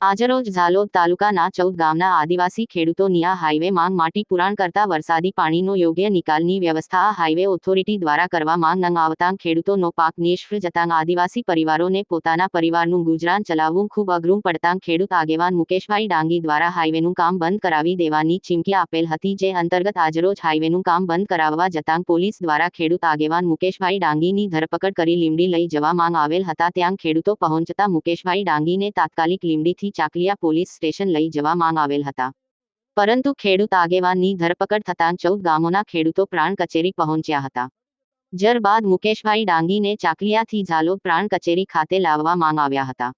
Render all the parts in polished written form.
આજરોજ ઝાલોદ તાલુકાના 14 ગામના આદિવાસી ખેડૂતોની આ હાઈવે માંગ માટી પુરાણ કરતા વરસાદી પાણીનો યોગ્ય નિકાલની વ્યવસ્થા આ હાઈવે ઓથોરિટી દ્વારા કરવા માંગ ન આવતાં ખેડૂતોનો પાક નિષ્ફળ જતાં આદિવાસી પરિવારોને પોતાના પરિવારનું ગુજરાન ચલાવવું ખૂબ અઘરું પડતાં ખેડૂત આગેવાન મુકેશભાઈ ડાંગી દ્વારા હાઈવેનું કામ બંધ કરાવી દેવાની ચીમકી આપેલ હતી, જે અંતર્ગત આજરોજ હાઈવેનું કામ બંધ કરાવવા જતાં પોલીસ દ્વારા ખેડૂત આગેવાન મુકેશભાઈ ડાંગીની ધરપકડ કરી લીંબડી લઈ જવા માંગ આવેલ હતા। ત્યાં ખેડૂતો પહોંચતા મુકેશભાઈ ડાંગીને તાત્કાલિક લીંબડીથી ચાકલિયા પોલીસ સ્ટેશન લઈ જવા માંગ આવેલ હતા, પરંતુ ખેડૂત આગેવાનની ધરપકડ થતાં 14 ગામોના ખેડૂતો પ્રાણ કચેરી પહોંચ્યા હતા। જર બાદ મુકેશભાઈ ડાંગીને ચાકલિયાથી ઝાલોદ પ્રાણ કચેરી ખાતે લાવવા માંગ આવ્યા હતા,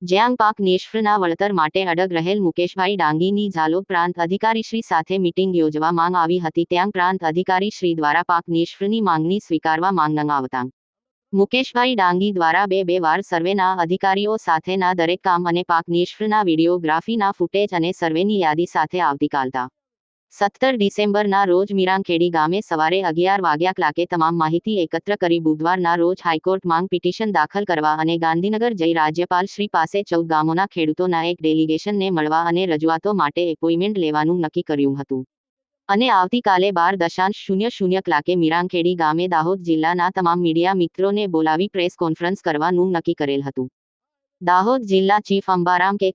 જ્યાં પાક નિષ્ફળના વળતર માટે અડગ રહેલ મુકેશભાઈ ડાંગીની ઝાલોદ પ્રાંત અધિકારીશ્રી સાથે મીટિંગ યોજવા માંગ આવી હતી। ત્યાં પ્રાંત અધિકારીશ્રી દ્વારા પાક નિષ્ફળની માંગણી સ્વીકારવા માંગ ન આવતાં મુકેશભાઈ ડાંગી દ્વારા બે વાર સર્વેના અધિકારીઓ સાથેના દરેક કામ અને પાક નિષ્ફળના વિડીયોગ્રાફીના ફૂટેજ અને સર્વેની યાદી સાથે આવતીકાલ તા 17 ડિસેમ્બરના રોજ મીરાંખેડી ગામે સવારે 11 વાગ્યા કલાકે તમામ માહિતી એકત્ર કરી બુધવારના રોજ હાઈકોર્ટ માંગ પિટિશન દાખલ કરવા અને ગાંધીનગર જઈ રાજ્યપાલ શ્રી પાસે 14 ગામોના ખેડૂતોના એક ડેલિગેશનને મળવા અને રજૂઆતો માટે એપોઇન્ટમેન્ટ લેવાનું નક્કી કર્યું હતું અને આવતીકાલે 12:00 કલાકે મીરાંખેડી ગામે દાહોદ જિલ્લાના તમામ મીડિયા મિત્રોને બોલાવી પ્રેસ કોન્ફરન્સ કરવાનું નક્કી કરેલ હતું। દાહોદ જિલ્લા ચીફ અંબારામ કે